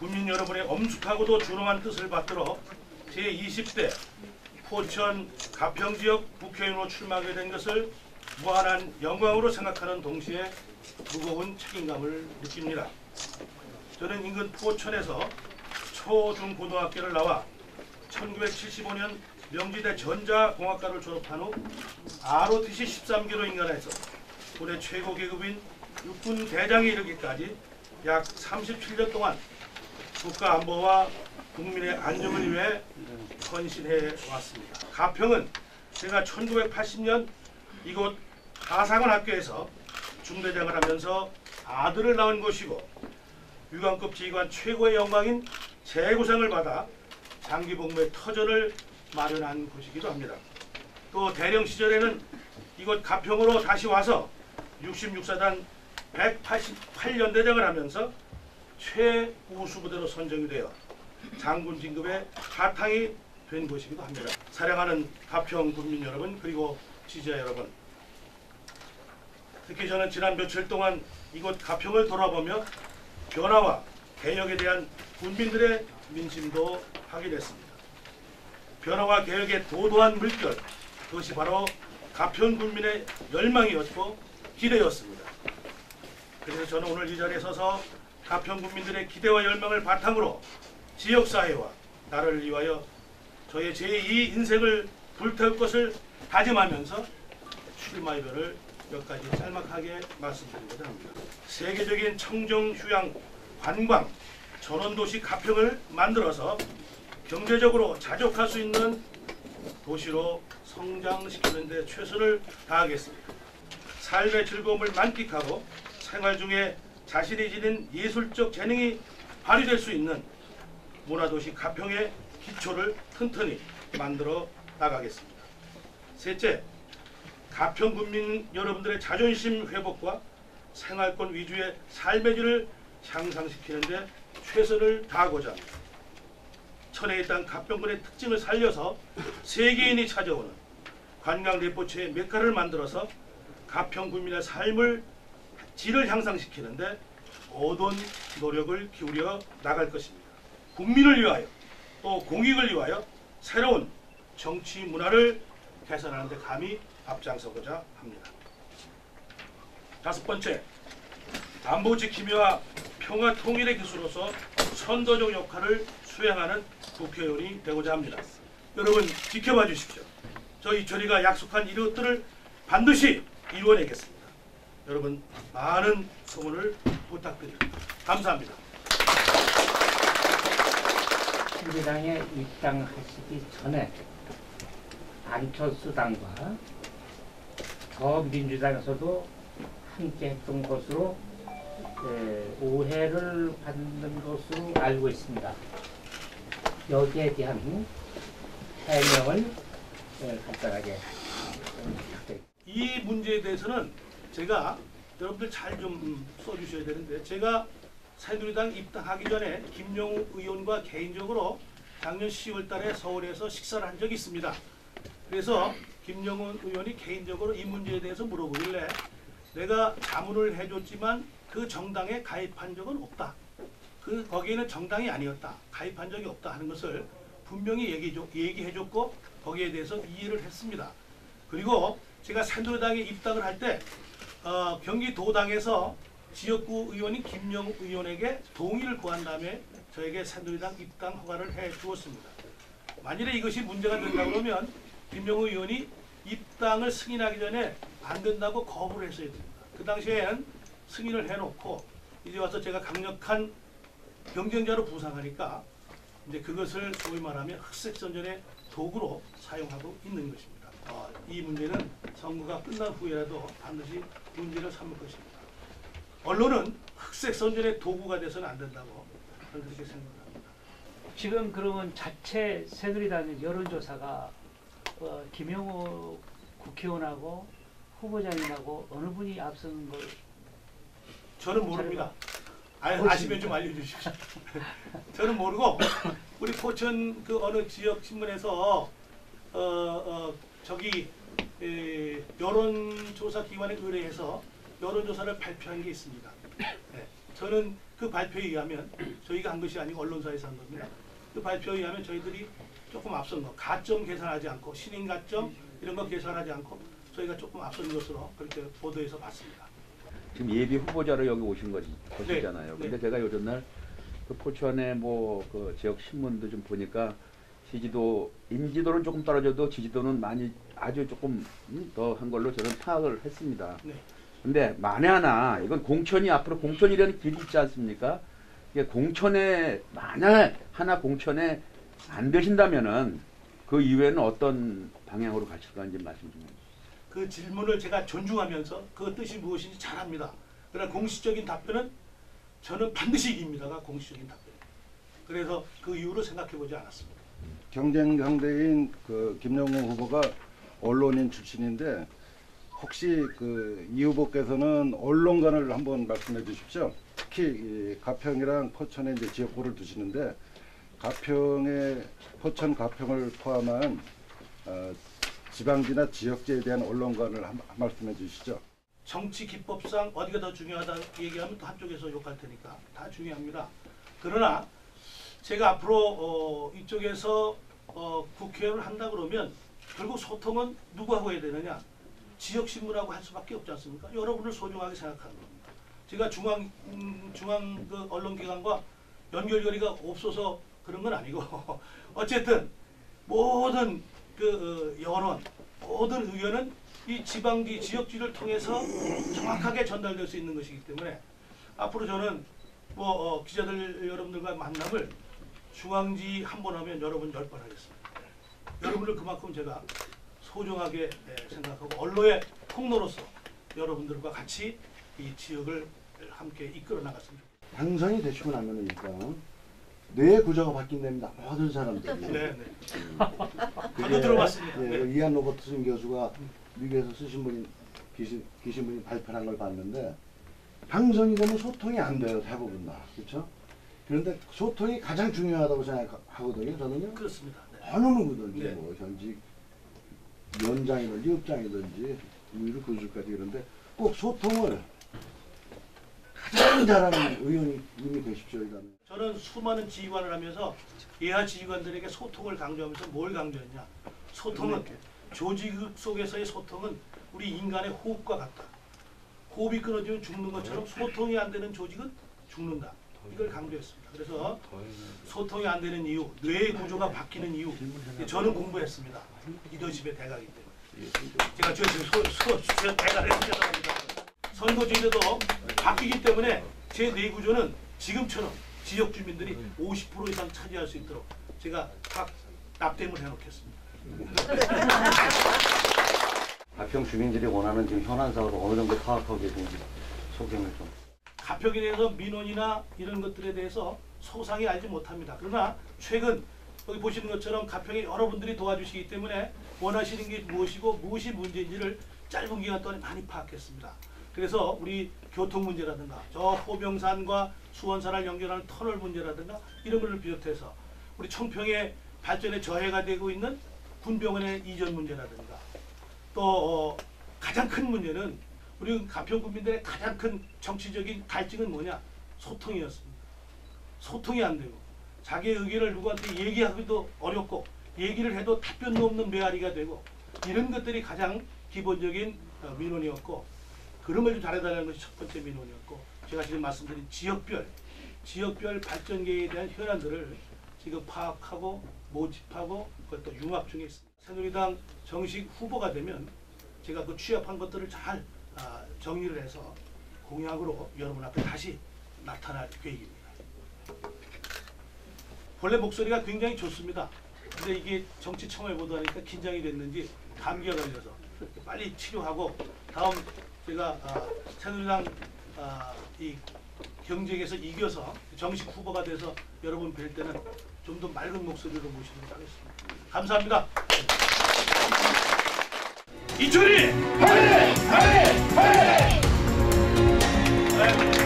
국민 여러분의 엄숙하고도 준엄한 뜻을 받들어 제20대 포천 가평지역 국회의원으로 출마하게 된 것을 무한한 영광으로 생각하는 동시에 무거운 책임감을 느낍니다. 저는 인근 포천에서 초, 중, 고등학교를 나와 1975년 명지대 전자공학과를 졸업한 후 ROTC 13기로 인간해서 군의 최고 계급인 육군 대장에 이르기까지 약 37년 동안 국가 안보와 국민의 안정을 위해 헌신해 왔습니다. 가평은 제가 1980년 이곳 하상원 학교에서 중대장을 하면서 아들을 낳은 곳이고 유관급 지휘관 최고의 영광인 재구상을 받아 장기복무의 터전을 마련한 곳이기도 합니다. 또 대령 시절에는 이곳 가평으로 다시 와서 66사단 188연대장을 하면서 최우수부대로 선정이 되어 장군 진급의 바탕이 된 곳이기도 합니다. 사랑하는 가평 국민 여러분, 그리고 지지자 여러분, 특히 저는 지난 며칠 동안 이곳 가평을 돌아보며 변화와 개혁에 대한 군민들의 민심도 확인했습니다. 변화와 개혁의 도도한 물결, 그것이 바로 가평 국민의 열망이었고 기대였습니다. 그래서 저는 오늘 이 자리에 서서 가평 국민들의 기대와 열망을 바탕으로 지역사회와 나라를 위하여 저의 제2 인생을 불태울 것을 다짐하면서 출마 의견을 몇 가지 짤막하게 말씀드리고자 합니다. 세계적인 청정, 휴양, 관광, 전원도시 가평을 만들어서 경제적으로 자족할 수 있는 도시로 성장시키는 데 최선을 다하겠습니다. 삶의 즐거움을 만끽하고 생활 중에 자신이 지닌 예술적 재능이 발휘될 수 있는 문화도시 가평의 기초를 튼튼히 만들어 나가겠습니다. 셋째, 가평 국민 여러분들의 자존심 회복과 생활권 위주의 삶의 질을 향상시키는 데 최선을 다하고자 합니다. 천혜의 땅 가평군의 특징을 살려서 세계인이 찾아오는 관광 레포츠의 메카를 만들어서 가평 국민의 삶을 질을 향상시키는데 모든 노력을 기울여 나갈 것입니다. 국민을 위하여 또 공익을 위하여 새로운 정치 문화를 개선하는 데 감히 앞장서고자 합니다. 다섯 번째, 안보 지킴이와 평화 통일의 기수로서 선도적 역할을 수행하는 국회의원이 되고자 합니다. 여러분 지켜봐 주십시오. 저 이철이가 약속한 이것들을 반드시 이루어내겠습니다. 여러분 많은 소원을 부탁드립니다. 감사합니다. 민주당에 입당하시기 전에 안철수 당과 더민주당에서도 함께 했던 것으로 오해를 받는 것으로 알고 있습니다. 여기에 대한 해명을 간단하게 부탁드립니다. 이 문제에 대해서는 제가 여러분들 잘 좀 써주셔야 되는데, 제가 새누리당 입당하기 전에 김영우 의원과 개인적으로 작년 10월 달에 서울에서 식사를 한 적이 있습니다. 그래서 김영우 의원이 개인적으로 이 문제에 대해서 물어보길래 내가 자문을 해줬지만 그 정당에 가입한 적은 없다. 거기에는 정당이 아니었다. 가입한 적이 없다 하는 것을 분명히 얘기해줬고 거기에 대해서 이해를 했습니다. 그리고 제가 새누리당에 입당을 할 때 경기도당에서 지역구 의원인 김영우 의원에게 동의를 구한 다음에 저에게 새누리당 입당 허가를 해 주었습니다. 만일에 이것이 문제가 된다 그러면 김영우 의원이 입당을 승인하기 전에 안 된다고 거부를 했어야 됩니다. 그 당시에는 승인을 해놓고 이제 와서 제가 강력한 경쟁자로 부상하니까 이제 그것을 소위 말하면 흑색선전의 도구로 사용하고 있는 것입니다. 이 문제는 선거가 끝난 후에라도 반드시 문제를 삼을 것입니다. 언론은 흑색선전의 도구가 돼서는 안 된다고 저는 그렇게 생각합니다. 지금 그러면 자체 새누리당 여론조사가 김영우 국회의원하고 후보자님하고 어느 분이 앞서는 걸 저는 모릅니다. 아시면 좀 알려주십시오. 저는 모르고 우리 포천 그 어느 지역 신문에서 저기 여론조사 기관에 의뢰해서 여론조사를 발표한 게 있습니다. 네, 저는 그 발표에 의하면 저희가 한 것이 아니고 언론사에서 한 겁니다. 그 발표에 의하면 저희들이 조금 앞선 거, 가점 계산하지 않고 신인 가점 이런 거 계산하지 않고 저희가 조금 앞선 것으로 그렇게 보도해서 봤습니다. 지금 예비 후보자로 여기 오신 것이잖아요. 네. 근데 제가 요즘날 그 포천의 뭐 그 지역 신문도 좀 보니까 지지도 인지도는 조금 떨어져도 지지도는 많이 아주 조금 더 한 걸로 저는 파악을 했습니다. 네. 근데 만에 하나 이건 공천이 앞으로 공천이라는 길이 있지 않습니까? 이게 공천에 만약 하나 공천에 안 되신다면은 그 이후에는 어떤 방향으로 가실 건지 말씀 좀 해주세요. 그 질문을 제가 존중하면서 그 뜻이 무엇인지 잘 압니다. 그러나 공식적인 답변은 저는 반드시 이깁니다가 공식적인 답변. 그래서 그 이유로 생각해보지 않았습니다. 경쟁 상대인 그 김영호 후보가 언론인 출신인데 혹시 그 이 후보께서는 언론관을 한번 말씀해 주십시오. 특히 이 가평이랑 포천에 이제 지역구를 두시는데 가평의 포천 가평을 포함한 지방지나 지역제에 대한 언론관을 한 말씀해 주시죠. 정치 기법상 어디가 더 중요하다 얘기하면 또 한쪽에서 욕할 테니까 다 중요합니다. 그러나 제가 앞으로 이쪽에서 국회의원을 한다 그러면 결국 소통은 누구하고 해야 되느냐? 지역신문하고 할 수밖에 없지 않습니까? 여러분을 소중하게 생각하는 겁니다. 제가 중앙 그 언론기관과 연결고리가 없어서 그런 건 아니고 어쨌든 모든 그 여론, 모든 의견은 이 지방지, 지역지를 통해서 정확하게 전달될 수 있는 것이기 때문에 앞으로 저는 뭐 기자들 여러분들과 만남을 중앙지 한 번 하면 여러분 10번 하겠습니다. 여러분을 그만큼 제가 소중하게 생각하고 언론의 통로로서 여러분들과 같이 이 지역을 함께 이끌어 나갔습니다. 당선이 되시고 나면은 일단 뇌 구조가 바뀐답니다. 모든 사람들이. 네. 저도 들어봤습니다. 예, 네. 이한 로버트슨 교수가 미국에서 쓰신 분이 계신 분이 발표한 걸 봤는데 당선이 되면 소통이 안 돼요. 대부분 다. 그렇죠? 그런데 소통이 가장 중요하다고 생각하거든요. 저는요. 그렇습니다. 네. 어느 누구든지 네. 뭐 현직 위원장이든지 읍장이든지 우리 교수까지 그런데 꼭 소통을 가장 잘하는 의원님이 되십시오. 일단은. 저는 수많은 지휘관을 하면서 예하 지휘관들에게 소통을 강조하면서 뭘 강조했냐? 소통은 조직 속에서의 소통은 우리 인간의 호흡과 같다. 호흡이 끊어지면 죽는 것처럼 소통이 안 되는 조직은 죽는다. 이걸 강조했습니다. 그래서 소통이 안 되는 이유, 뇌의 구조가 바뀌는 이유, 저는 공부했습니다. 리더십의 대가이기 때문에. 제가 지금 대가를 인정합니다. 선거제도도 바뀌기 때문에 제 뇌 구조는 지금처럼 지역 주민들이 50% 이상 차지할 수 있도록 제가 각 납땜을 해놓겠습니다. 가평 주민들이 원하는 지금 현안 사업을 어느 정도 파악하고 계신지 소개를 좀. 가평에 대해서 민원이나 이런 것들에 대해서 소상히 알지 못합니다. 그러나 최근 여기 보시는 것처럼 가평에 여러분들이 도와주시기 때문에 원하시는 게 무엇이고 무엇이 문제인지를 짧은 기간 동안에 많이 파악했습니다. 그래서 우리 교통 문제라든가 저 호병산과 수원산을 연결하는 터널 문제라든가 이런 것을 비롯해서 우리 청평의 발전에 저해가 되고 있는 군병원의 이전 문제라든가 또 가장 큰 문제는 우리 가평 국민들의 가장 큰 정치적인 갈증은 뭐냐? 소통이었습니다. 소통이 안 되고 자기의 의견을 누구한테 얘기하기도 어렵고 얘기를 해도 답변도 없는 메아리가 되고 이런 것들이 가장 기본적인 민원이었고 그런 걸 좀 잘해달라는 것이 첫 번째 민원이었고 제가 지금 말씀드린 지역별 발전 계획에 대한 현안들을 지금 파악하고 모집하고 그것도 융합 중에 있습니다. 새누리당 정식 후보가 되면 제가 그 취합한 것들을 잘 정리를 해서 공약으로 여러분 앞에 다시 나타날 계획입니다. 본래 목소리가 굉장히 좋습니다. 근데 이게 정치청을 보도하니까 긴장이 됐는지 감기가 걸려서 빨리 치료하고 다음 제가 새누리당 이 경쟁에서 이겨서 정식 후보가 돼서 여러분 뵐 때는 좀 더 맑은 목소리로 모시도록 하겠습니다. 감사합니다. 이철이! 화이팅! 화이팅! 화이팅!